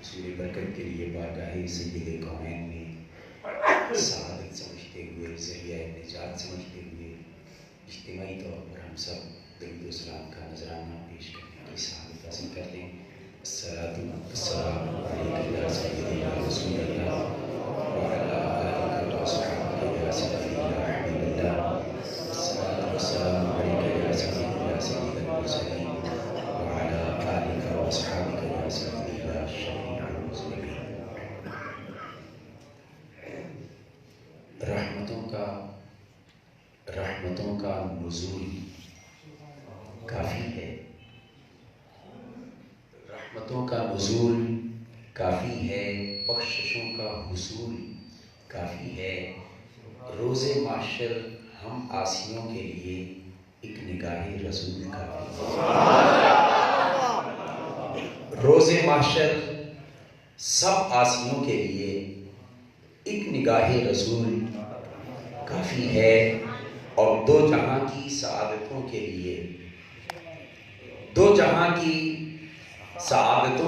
حصول برکت کے لیے بارگاہ سید کونین میں سعادت سمجھتے ہوئے ذریعہ نجات سمجھتے ہوئے اجتماعی طور پر ہم سب درود و سلام کا نذرانہ پیش کرنے کی سعادت حاصل کرتے ہیں۔ السلام علیکم یا سیدی یا رسول اللہ وعلی آلہ و صحبہ یا سیدی یا حبیب اللہ۔ السلام علیکم یا سیدی یا سید المرسلین وعلی آلہ و صحبہ یا سیدی یا شفیع المذنبین۔ رحمتوں کا نزول کافی ہے، رحمتوں کا نزول کافی ہے، بخششوں کا حصول کافی ہے۔ روز محشر ہم عاصیوں کے لیے ایک نگاہ رسول کافی ہے۔ روز محشر سب عاصیوں کے لیے ایک نگاہ رسول کافی ہے، اور دو جہاں کی سعادتوں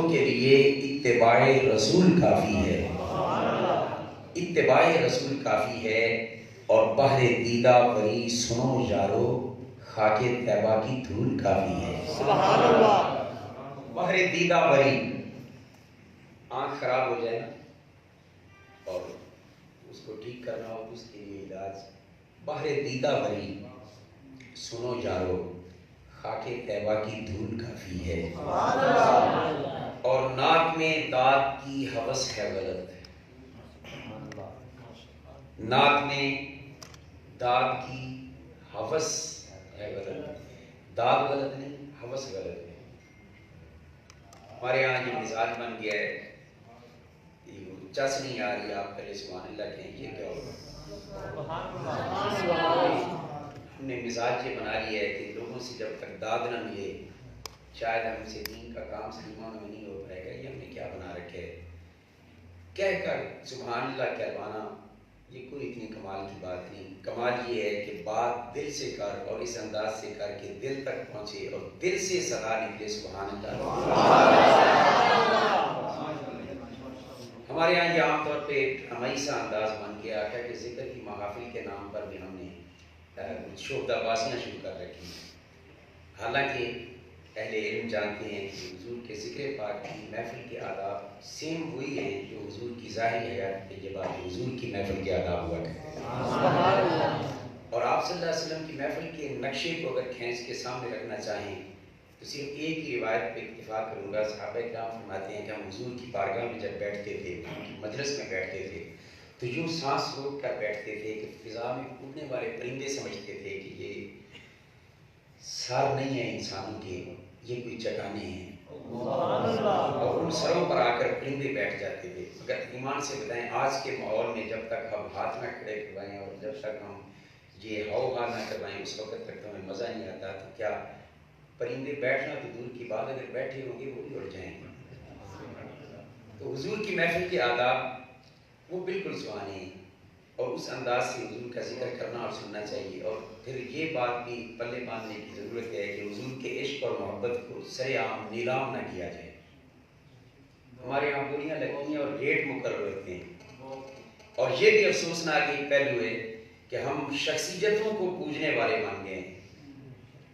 کے لیے اتباع رسول کافی ہے، اتباع رسول کافی ہے۔ اور بحر دیدہ بری سنو یارو خاک طیبہ کی دھول کافی ہے۔ سبحان اللہ۔ بحر دیدہ بری، آنکھ خراب ہو جائے نا اور اس کو ٹھیک کرنا ہو، اس کے لیے علاج بحر دیدہ بری سنو یارو خاک طیبہ کی دھول کافی ہے۔ اور ناک میں داد کی ہوس ہے غلط، ناک میں داد کی ہوس ہے غلط، داد غلط نہیں، ہوس غلط ہے۔ ہمارے یہاں یہ مزاج بن گیا ہے، چس نہیں آ رہی، آپ پہلے سبحان اللہ کہیں، یہ کیا ہوگا؟ ہم نے مزاج یہ بنا لیا ہے کہ لوگوں سے جب تک داد نہ ملے شاید ہم سے دین کا کام سلیمہ میں نہیں ہو پائے گا۔ یہ ہم نے کیا بنا رکھے ہے؟ کہہ کر سبحان اللہ کہلوانا یہ کوئی اتنی کمال کی بات نہیں۔ کمال یہ ہے کہ بات دل سے کر اور اس انداز سے کر کہ دل تک پہنچے اور دل سے صدا نکلے سبحان اللہ۔ ہمارے یہاں یہ عام طور پہ ہماری سا انداز بن گیا ہے کہ ذکر کی محافل کے نام پر بھی ہم نے شعبدہ بازیاں شروع کر رکھی ہیں۔ حالانکہ اہل علم جانتے ہیں کہ حضور کے ذکر پاک کی محفل کے آداب سیم وہی ہیں جو حضور کی ظاہری حیات پہ یہ بات حضور کی محفل کے آداب ہوا کرتے ہیں۔ اور آپ صلی اللہ علیہ وسلم کی محفل کے نقشے کو اگر کھینچ کے سامنے رکھنا چاہیں تو صرف ایک ہی روایت پہ اکتفا کروں گا۔ صحابہ کرام فرماتے ہیں کہ ہم حضور کی بارگاہ میں جب بیٹھتے تھے، ان کی مجلس میں بیٹھتے تھے تو یوں سانس روک کر بیٹھتے تھے کہ فضا میں اڑنے والے پرندے سمجھتے تھے کہ یہ سر نہیں ہیں انسانوں کے، یہ کوئی چٹانیں ہیں، اور ان سروں پر آ کر پرندے بیٹھ جاتے تھے۔ مگر ایمان سے بتائیں آج کے ماحول میں جب تک ہم ہاتھ نہ کھڑے کروائیں اور جب تک ہم یہ ہو ہا نہ کروائیں اس وقت تک تو ہمیں مزہ نہیں آتا۔ تو کیا پرندے بیٹھنا تو دور کی بات، اگر بیٹھے ہوں گے وہ بھی اڑ جائیں گے۔ تو حضور کی محفل کے آداب وہ بالکل سہانے ہیں، اور اس انداز سے حضور کا ذکر کرنا اور سننا چاہیے۔ اور پھر یہ بات بھی پلے باندھنے کی ضرورت ہے کہ حضور کے عشق اور محبت کو سرے عام نیلام نہ کیا جائے۔ ہمارے یہاں بولیاں لگتی ہیں اور ریٹ مقرر ہوتے ہیں، اور یہ بھی افسوسناک ایک پہلو ہے کہ ہم شخصیتوں کو پوجنے والے بن گئے ہیں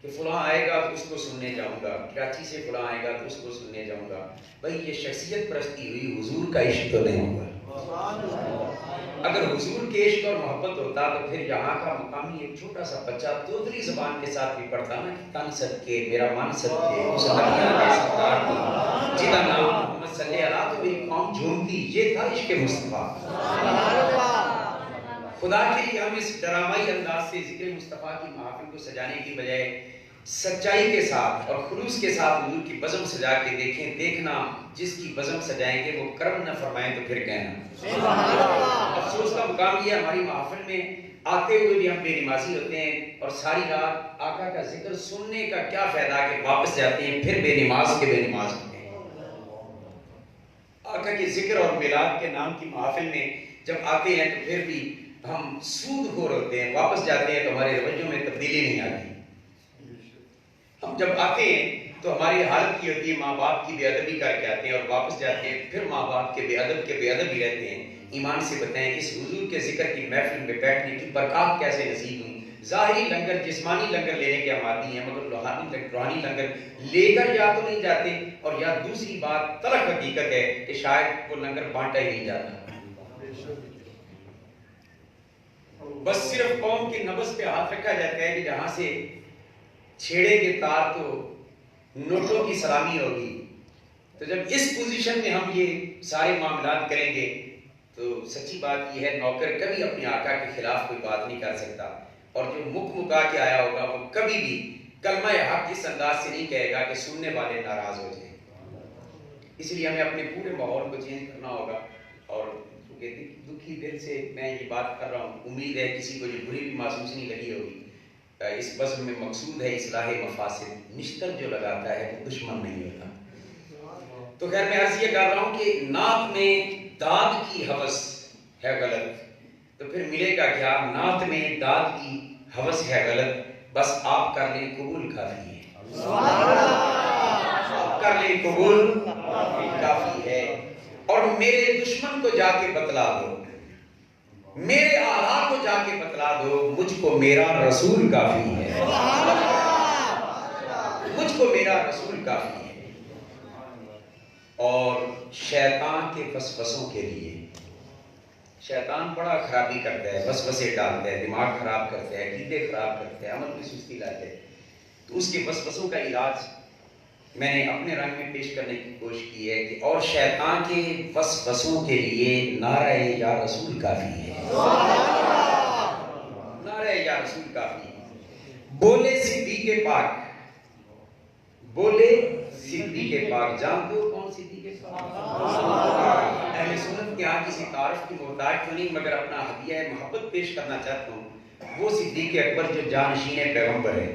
کہ فلاں آئے گا تو اس کو سننے جاؤں گا، کراچی سے فلاں آئے گا تو اس کو سننے جاؤں گا۔ بھائی یہ شخصیت پرستی ہوئی، حضور کا عشق تو نہیں ہوا۔ اگر حضور کے عشق اور محبت ہوتا تو پھر یہاں کا مقامی ایک چھوٹا سا بچہ توتلی زبان کے ساتھ بھی پڑھتا نا کہ تن صدقے میرا من صدقے اس نبیوں کے سردار کی جدا نام محمد صلی اللہ علیہ، تو میری قوم جھومتی۔ یہ تھا عشق مصطفیٰ۔ خدا کے لیے ہم اس ڈرامائی انداز سے ذکر مصطفیٰ کی محافل کو سجانے کی بجائے سچائی کے ساتھ اور خلوص کے ساتھ حضور کی بزم سجا کے دیکھیں۔ دیکھنا جس کی بزم سجائیں گے وہ کرم نہ فرمائیں تو پھر کہنا۔ افسوس کا مقام یہ ہماری محافل میں آتے ہوئے بھی ہم بے نمازی ہوتے ہیں، اور ساری رات آقا کا ذکر سننے کا کیا فائدہ کہ واپس جاتے ہیں پھر بے نماز کے بے نماز ہوتے ہیں۔ آقا کے ذکر اور میلاد کے نام کی محافل میں جب آتے ہیں تو پھر بھی ہم سود خور ہوتے ہیں، واپس جاتے ہیں تو ہمارے رویوں میں تبدیلی نہیں آتی۔ ہم جب آتے ہیں تو ہماری حالت کی ہوتی ہے ماں باپ کی بے ادبی کر کے آتے ہیں اور واپس جاتے ہیں، پھر ماں باپ کے بے ادب ہی رہتے ہیں۔ ایمان سے بتائیں اس حضور کے ذکر کی محفل میں بیٹھنے کی برکات کیسے نصیب ہوئی؟ ظاہری لنگر، جسمانی لنگر لینے کے ہم آتی ہیں، مگر روحانی لنگر لے کر یا تو نہیں جاتے، اور یا دوسری بات تلخ حقیقت ہے کہ شاید وہ لنگر بانٹا ہی نہیں جاتا۔ بس صرف قوم کی نبض پہ ہاتھ رکھا جاتا ہے کہ جہاں سے چھیڑے کے تار تو نوٹوں کی سلامی ہوگی۔ تو جب اس پوزیشن میں ہم یہ سارے معاملات کریں گے تو سچی بات یہ ہے نوکر کبھی اپنے آقا کے خلاف کوئی بات نہیں کر سکتا، اور جو مکا کے آیا ہوگا وہ کبھی بھی کلمہ حق اس انداز سے نہیں کہے گا کہ سننے والے ناراض ہو جائیں۔ اس لیے ہمیں اپنے پورے ماحول کو چینج کرنا ہوگا، اور دکھی دل سے میں یہ بات کر رہا ہوں، امید ہے کسی کو یہ بری بھی محسوس نہیں لگی ہوگی۔ اس بزم میں مقصود ہے اصلاح مفاسد، نشتر جو لگاتا ہے وہ دشمن نہیں ہوتا۔ تو خیر میں عرض یہ کر رہا ہوں کہ نعت میں داد کی ہوس ہے غلط، تو پھر ملے گا کیا؟ نعت میں داد کی ہوس ہے غلط، بس آپ کر لیں قبول کافی ہے۔ آپ کر لیں قبول کافی ہے، اور میرے دشمن کو جا کے بتلا دو، میرے آلہ کو جا کے بتلا دو، مجھ کو میرا رسول کافی ہے، مجھ کو میرا رسول کافی ہے۔ اور شیطان کے وسوسوں کے لیے، شیطان بڑا خرابی کرتا ہے، وسوسے ڈالتا ہے، دماغ خراب کرتا ہے، عقیدے خراب کرتا ہے، عمل میں سستی لاتا ہے، تو اس کے وسوسوں کا علاج میں نے اپنے رنگ میں پیش کرنے کی کوشش کی ہے کہ اور شیطان کے وسوسوں کے لیے نعرہ یا رسول کافی ہے، نعرہ یا رسول کافی ہے۔ بولے صدیق پاک، بولے صدیق پاک، جان دو کون صدیق پاک؟ اہل سنت کے یہاں کسی تعارف کی محتاج تو نہیں، مگر اپنا ہدیہ محبت پیش کرنا چاہتا ہوں۔ وہ صدیق اکبر جو جانشین پیغمبر ہے،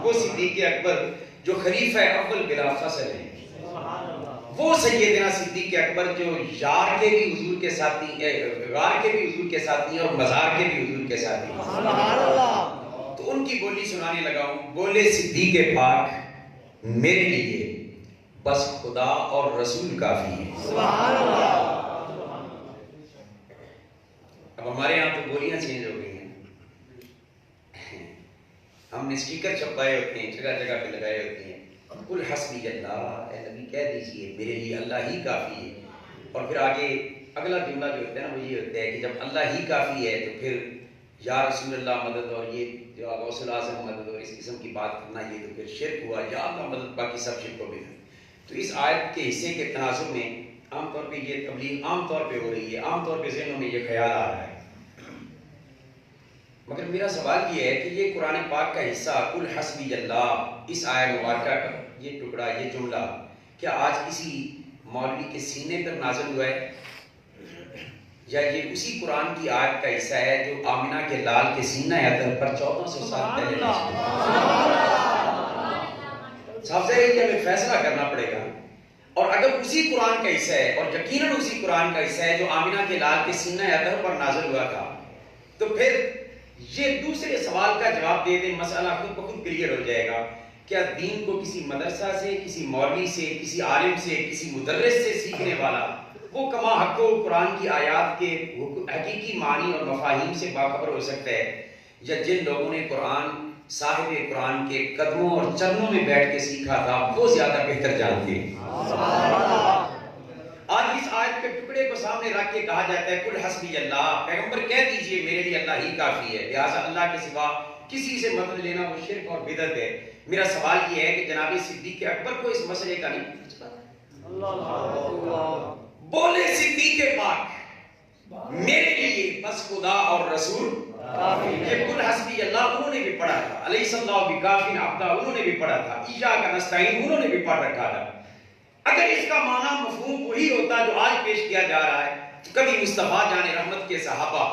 وہ صدیق اکبر جو خلیفہ اول بلا فصل ہے، وہ سیدنا صدیق اکبر جو یار کے بھی حضور کے ساتھی، غار کے بھی حضور کے ساتھی اور مزار کے بھی حضور کے ساتھی، تو ان کی بولی سنانے لگا ہوں۔ بولے صدیق پاک میرے لیے بس خدا اور رسول کافی ہے۔ اب ہمارے یہاں تو بولیاں چینج ہو گئی ہیں، ہم نے اسٹیکر چھپائے ہوتے ہیں، جگہ جگہ پہ لگائے ہوتے ہیں، قل حسبی اللہ، اے نبی کہہ دیجئے میرے لیے اللہ ہی کافی ہے۔ اور پھر آگے اگلا جملہ جو ہوتا ہے نا وہ یہ ہوتا ہے کہ جب اللہ ہی کافی ہے تو پھر یا رسول اللہ مدد، اور یہ جو غوث الاعظم مدد اور اس قسم کی بات کرنا یہ تو پھر شرک ہوا، یا اللہ مدد، باقی سب شرک ہو گئے۔ تو اس آیت کے حصے کے تناظر میں عام طور پہ یہ تبلیغ عام طور پہ ہو رہی ہے، عام طور پہ ذہنوں میں یہ خیال آ رہا ہے، مگر میرا سوال یہ ہے کہ یہ قرآن پاک کا حصہ قل حسبی اللہ، اس آیت مبارکہ کا یہ ٹکڑا، یہ جملہ کیا آج کسی مولوی کے سینے پر نازل ہوا ہے، یا یہ اسی قرآن کی آیت کا حصہ ہے جو آمنہ کے لال کے سینہ اطہر پر 1400 سال پہلے نازل ہوا؟ صاحب ظاہر ہے کہ ہمیں فیصلہ کرنا پڑے گا، اور اگر اسی قرآن کا حصہ ہے، اور یقیناً اسی قرآن کا حصہ ہے جو آمنہ کے لال کے سینہ اطہر پر نازل ہوا تھا، تو پھر یہ دوسرے سوال کا جواب دے دیں، مسئلہ خود بخود کلیئر ہو جائے گا۔ کیا دین کو کسی مدرسہ سے، کسی مولوی سے، کسی عالم سے، کسی مدرس سے سیکھنے والا وہ کما حق و قرآن کی آیات کے حقیقی معنی اور مفاہیم سے باخبر ہو سکتا ہے، یا جن لوگوں نے قرآن صاحب قرآن کے قدموں اور چرنوں میں بیٹھ کے سیکھا تھا وہ زیادہ بہتر جانتے ہیں؟ آج اس آیت کے ٹکڑے کو سامنے رکھ کے کہا جاتا ہے قل حسبی اللہ، پیغمبر کہہ دیجئے میرے لیے اللہ ہی کافی ہے، لہٰذا اللہ کے سوا کسی سے مدد لینا وہ شرک اور بدعت ہے۔ میرا سوال یہ ہے کہ جناب صدیق اکبر کو اس مسئلے کا نہیں پوچھتا؟ بولے صدیق پاک میرے لیے بس خدا اور رسول کافی ہے۔ یہ قل حسبی اللہ انہوں نے بھی پڑھا تھا، الیس اللہ بکافٍ عبدہ انہوں نے بھی پڑھا تھا، ایاک نستعین انہوں نے بھی پڑھ رکھا تھا۔ اگر اس کا معنی مفہوم وہی ہوتا جو آج پیش کیا جا رہا ہے تو کبھی مصطفیٰ جان رحمت کے صحابہ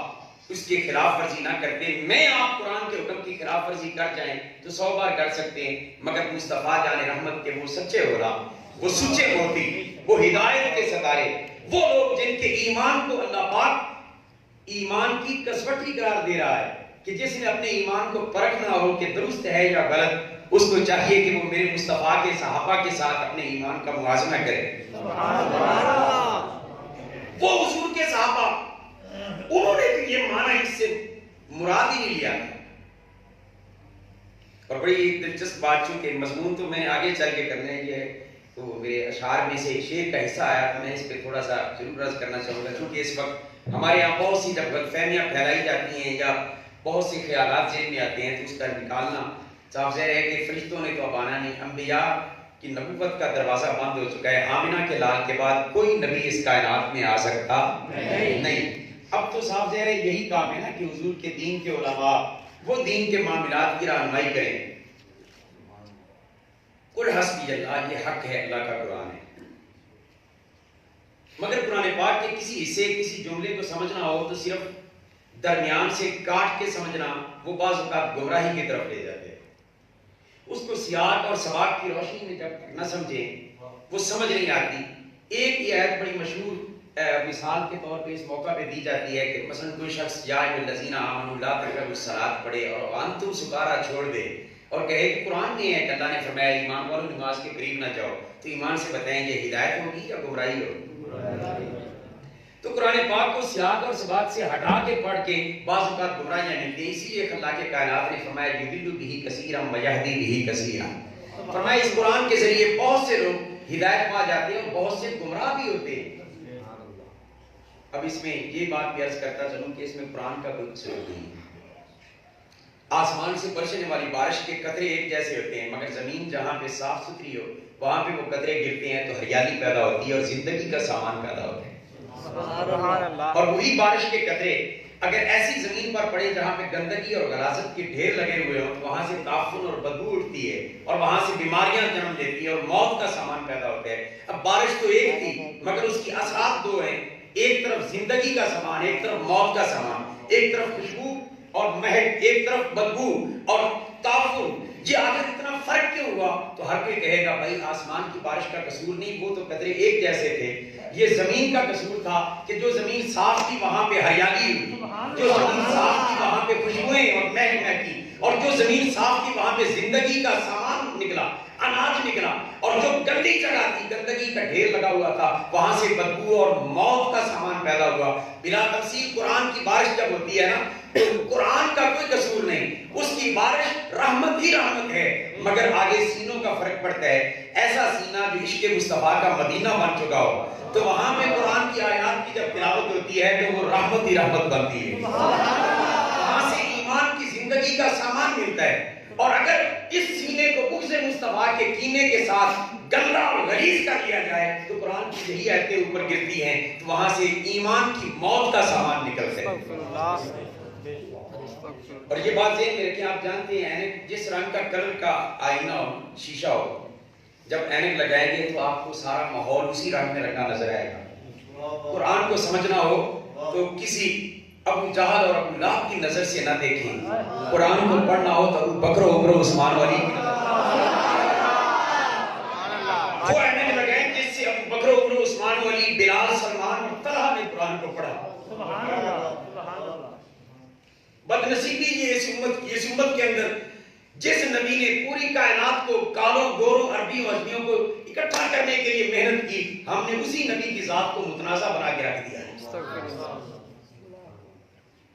اس کی خلاف ورزی نہ کرتے۔ میں آپ قرآن کے حکم کی خلاف ورزی کر جائیں تو 100 بار کر سکتے ہیں، مگر مصطفیٰ جان رحمت کے وہ سچے غلام، وہ سچے موتی، وہ ہدایت کے ستارے، وہ لوگ جن کے ایمان کو اللہ پاک ایمان کی کسوٹی قرار دے رہا ہے کہ جس نے اپنے ایمان کو پرکھنا ہو کہ درست ہے یا غلط، اس کو چاہیے کہ وہ میرے مصطفیٰ کے صحابہ کے ساتھ اپنے ایمان کا موازنہ کرے۔ وہ حضور کے صحابہ انہوں نے تو یہ معنی اس سے مراد ہی نہیں لیا۔ اور بڑی ایک دلچسپ بات، چونکہ مضمون تو میں آگے چل کے کرنا ہے، یہ تو میرے اشعار میں سے ایک شعر کا حصہ آیا تو میں اس پہ تھوڑا سا ضرور عرض کرنا چاہوں گا، چونکہ اس وقت ہمارے یہاں بہت سی جب غلط فہمیاں پھیلائی جاتی ہیں یا بہت سے خیالات ذہن میں آتے ہیں تو اس کا نکالنا صاف ظاہر ہے کہ فرشتوں نے تو اب آنا نہیں، انبیاء کی نبوت کا دروازہ بند ہو چکا ہے، آمنہ کے لال کے بعد کوئی نبی اس کائنات میں آ سکتا نہیں۔ اب تو صاف ظاہر ہے یہی کام ہے نا کہ حضور کے دین کے علماء وہ دین کے معاملات کی رہنمائی کریں۔ قل حسبی اللہ، یہ حق ہے، اللہ کا قرآن ہے، مگر قرآن پاک کے کسی حصے کسی جملے کو سمجھنا ہو تو صرف درمیان سے کاٹ کے سمجھنا وہ بعض اوقات گمراہی کی طرف لے جاتے ہیں۔ اس کو سیاق اور سباق کی روشنی میں جب نہ سمجھیں وہ سمجھ نہیں آتی۔ ایک یہ آیت بڑی مشہور مثال کے طور پہ اس موقع پہ دی جاتی ہے کہ مثلا کوئی شخص یا الذین آمنوا لا تقربوا الصلاۃ پڑھے اور وانتم سکارا چھوڑ دے اور کہے کہ قرآن میں ہے کہ اللہ نے فرمایا ایمان والو نماز کے قریب نہ جاؤ، تو ایمان سے بتائیں یہ ہدایت ہوگی یا گمراہی ہوگی؟ تو قرآن پاک کو سیاق اور سباق سے ہٹا کے پڑھ کے بعض اوقات گمراہیاں ملتی ہیں، اسی لیے اللہ کے کائنات نے فرمایا یضل بہ کثیرا ویہدی بہ کثیرا، فرمایا اس قرآن کے ذریعے بہت سے لوگ ہدایت پا جاتے ہیں اور بہت سے گمراہ بھی ہوتے ہیں۔ اب اس میں یہ بات بھی عرض کرتا چلوں کہ اس میں قرآن کا کوئی قصور نہیں ہے۔ آسمان سے برسنے والی بارش کے قطرے ایک جیسے ہوتے ہیں، مگر زمین جہاں پہ صاف ستھری ہو وہاں پہ وہ قطرے گرتے ہیں تو ہریالی پیدا ہوتی ہے اور زندگی کا سامان پیدا ہوتا ہے۔ اور وہی بارش کے قطرے اگر ایسی زمین پر پڑے جہاں پہ گندگی اور غلاظت کے ڈھیر لگے ہوئے ہوں تو وہاں سے تعفن اور بدبو اٹھتی ہے اور وہاں سے بیماریاں جنم لیتی ہیں اور موت کا سامان پیدا ہوتا ہے۔ اب بارش تو ایک تھی مگر اس کی اثرات دو ہیں، ایک طرف زندگی کا سامان، ایک طرف موت کا سامان، ایک طرف خوشبو اور مہک، ایک طرف بدبو اور تعفن۔ یہ آخر اتنا فرق کیوں ہوا؟ تو ہر کوئی کہے گا بھائی آسمان کی بارش کا قصور نہیں، وہ تو قطرے ایک جیسے تھے، یہ زمین کا قصور تھا کہ جو زمین صاف تھی وہاں پہ ہریالی ہوئی، جو زمین صاف تھی وہاں پہ خوشبوئیں اور مہک مہکی، اور جو زمین صاف تھی وہاں پہ زندگی کا سامان نکلا، اناج نکلا، اور جو گندی جگہ تھی گندگی کا ڈھیر لگا ہوا تھا وہاں سے بدبو اور موت کا سامان پیدا ہوا۔ بلا تفصیل قرآن کی بارش جب ہوتی ہے نا تو قرآن کا کوئی قصور نہیں، اس کی بارش رحمت ہی رحمت ہے، مگر آگے سینوں کا فرق پڑتا ہے۔ ایسا سینہ جو عشق مصطفیٰ کا مدینہ بن چکا ہو تو وہاں پہ قرآن کی آیات کی جب تلاوت ہوتی ہے تو وہ رحمت ہی رحمت بنتی ہے، وہاں سے ایمان کی زندگی کا سامان ملتا ہے۔ اور اگر اس سینے کو بغض مصطفیٰ کے کینے کے ساتھ گندا اور غلیظ کر لیا جائے تو قرآن کی یہی آیتیں اوپر گرتی ہیں تو وہاں سے ایمان کی موت کا سامان نکلتا ہے۔ اور یہ بات ذہن میں رکھیں، آپ جانتے ہیں اینک جس رنگ کا کلر کا آئینہ ہو، شیشہ ہو، جب اینک لگائیں گے تو آپ کو سارا ماحول اسی رنگ میں رکھنا نظر آئے گا۔ قرآن کو سمجھنا ہو تو کسی ابو جہل اور ابو لہب کی نظر سے نہ دیکھیں، قرآن کو پڑھنا ہو تو ابو بکر و عمر و عثمان والی کی نظر وہ اینک لگائیں جس سے ابو بکر و عمر و عثمان والی، بلال، سلمان اور طلحہ نے قرآن کو پڑھا۔ بد نصیبی یہ اس امت کے اندر جس نبی نے پوری کائنات کو کالوں گوروں عربی و عجمیوں کو اکٹھا کرنے کے لیے محنت کی، ہم نے اسی نبی کی ذات کو متنازع بنا کے رکھ دیا ہے۔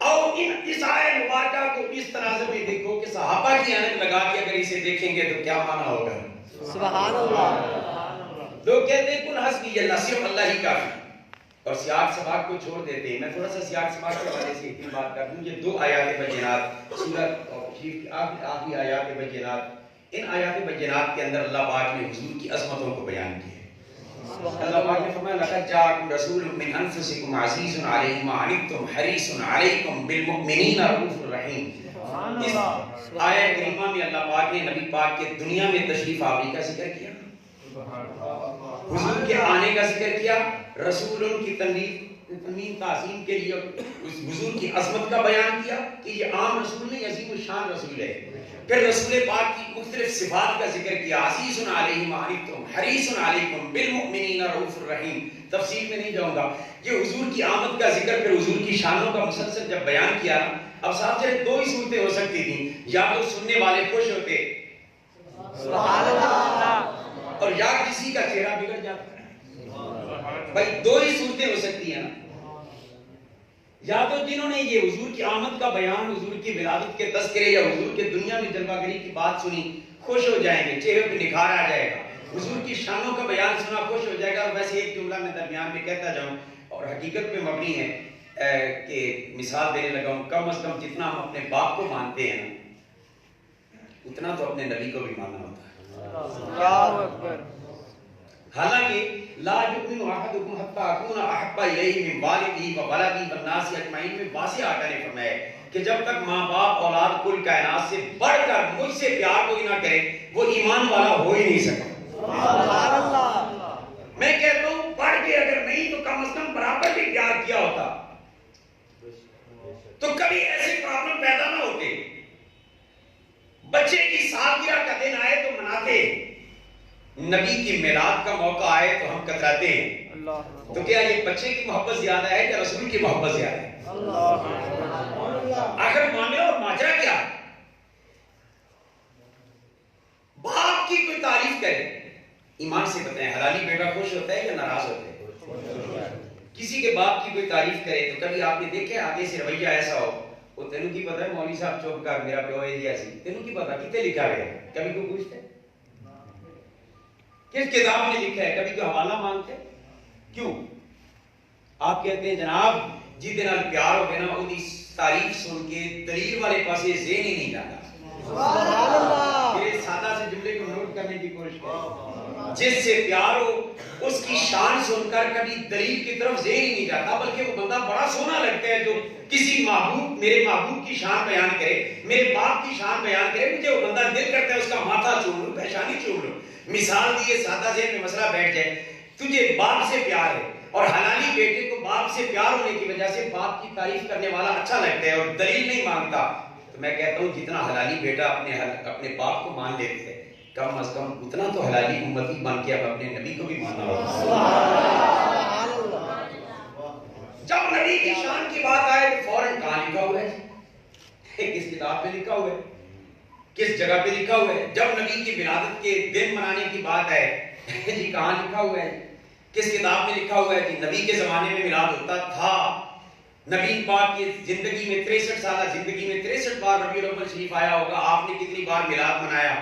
اور اس آیت مبارکہ کو اس تناظر میں دیکھو کہ صحابہ کی اینک لگا کے اگر اسے دیکھیں گے تو کیا معنی ہوگا؟ سبحان اللہ۔ لوگ کہتے ہیں کن حسبی اللہ، صرف اللہ ہی کافی، اور سیاق سباق کو چھوڑ دیتے ہیں۔ میں تھوڑا سا سیاق سباق کے حوالے سے ایک بات کر دوں، یہ دو آیات بینات سورۃ شریف کی آخری آیات بینات، ان آیات بینات کے اندر اللہ پاک نے حضور کی عظمتوں کو بیان کیا ہے۔ اللہ پاک نے فرمایا لقد جاءکم رسول من انفسکم عزیز علیہ ما عنتم حریص علیکم بالمؤمنین رؤوف رحیم۔ اس آیت کریمہ میں اللہ پاک نے نبی پاک کے دنیا میں تشریف آوری کا ذکر کیا، حضور کے آنے کا ذکر کیا، رسول کی تنوین تعظیم کے لیے حضور کی عظمت کا بیان کیا کہ یہ عام رسول نہیں، عظیم الشان رسول ہے۔ پھر رسول پاک کی مختلف صفات کا ذکر کیا، عزیز علیہ ما عنتم حریص علیکم بالمؤمنین رؤوف الرحیم۔ تفصیل میں نہیں جاؤں گا، یہ حضور کی آمد کا ذکر پھر حضور کی شانوں کا مسلسل جب بیان کیا، اب صاحب سے دو ہی صورتیں ہو سکتی تھیں، یا تو سننے والے خوش ہوتے سبحان اللہ. اور یا کسی کا چہرہ بگڑ جاتا ہے. بھائی دو ہی صورتیں ہو سکتی ہیں نا. یا تو جنہوں نے یہ حضور کی آمد کا بیان، حضور کی ولادت کے تذکرے یا حضور کے دنیا میں جلوہ گری کی بات سنی، خوش ہو جائیں گے، چہرے پہ نکھار آ جائے گا. حضور کی شانوں کا بیان سنا، خوش ہو جائے گا. اور ویسے ایک جملہ میں درمیان میں کہتا جاؤں اور حقیقت پہ مبنی ہے کہ مثال دینے لگا ہوں، کم از کم جتنا ہم اپنے باپ کو مانتے ہیں اتنا تو اپنے نبی کو بھی ماننا ہوتا ہے. اللہ اکبر. حالانکہ لا یؤمن احدکم حتی اکون احب الیہ من والدہ وولدہ والناس اجمعین میں واضح آقا نے فرمایا ہے کہ جب تک ماں باپ اولاد کل کائنات سے بڑھ کر مجھ سے پیار کوئی نہ کرے وہ ایمان والا ہو ہی نہیں سکتا. سبحان اللہ. میں کہتا ہوں بڑھ کے اگر نہیں تو کم از کم برابر بھی پیار کیا ہوتا تو کبھی ایسے پرابلم پیدا نہ ہوتے. بچے کی سالگرہ کا دن آئے تو مناتے، نبی کی میلاد کا موقع آئے تو ہم کتراتے ہیں. تو کیا یہ بچے کی محبت زیادہ ہے یا رسول کی محبت زیادہ ہے؟ آخر معاملہ اور ماجرا کیا ہے؟ باپ کی کوئی تعریف کرے، ایمان سے بتائیں حلالی بیٹا خوش ہوتا ہے یا ناراض ہوتا ہے؟ کسی کے باپ کی کوئی تعریف کرے تو کبھی آپ نے دیکھے آگے سے رویہ ایسا ہو، وہ تینوں کی پتہ ہے مولوی صاحب چوپ کر میرا پیو ہے ایسی، تینوں کی پتہ کتنے لکھا گیا؟ کبھی کوئی پوچھتے کس کتاب میں لکھا ہے؟ کبھی کوئی حوالہ مانگتے؟ کیوں؟ آپ کہتے ہیں جناب جی دے نال پیار ہو گیا نا وہ تعریف سن کے دلیل والے پاسے ذہن ہی نہیں جاتا. سبحان اللہ. میرے سادہ سے جملے کو نوٹ کرنے کی کوشش کریں. جس سے پیار ہو اس کی شان سن کر کبھی دلیل کی طرف ذہن ہی نہیں جاتا، بلکہ وہ بندہ بڑا سونا لگتا ہے جو کسی محبوب، میرے محبوب کی شان بیان کرے، میرے باپ کی شان بیان کرے، مجھے وہ بندہ دل کرتا ہے اس کا ماتھا چوم لوں، پیشانی چوم لوں. مثال دیے سادہ ذہن میں مسئلہ بیٹھ جائے، تجھے باپ سے پیار ہے اور حلالی بیٹے کو باپ سے پیار ہونے کی وجہ سے باپ کی تعریف کرنے والا اچھا لگتا ہے اور دلیل نہیں مانگتا، تو میں کہتا ہوں جتنا حلالی بیٹا اپنے باپ کو مان لیتے ہیں کم از کم اتنا تو حلالی امتی بن کے اب اپنے نبی کو بھی ماننا ہوگا. جب نبی کی شان کی بات آئے تو فوراً کہاں لکھا ہوا ہے؟ کس کتاب پہ لکھا ہوا ہے؟ کس جگہ پہ لکھا ہوا ہے؟ جب نبی کی ولادت کے دن منانے کی بات ہے جی کہاں لکھا ہوا ہے؟ کس کتاب میں لکھا ہوا ہے؟ جی نبی کے زمانے میں میلاد ہوتا تھا. نبی پاک کی زندگی میں 63 سالہ زندگی میں 63 بار ربیع الاول شریف آیا ہوگا. آپ نے کتنی بار میلاد منایا؟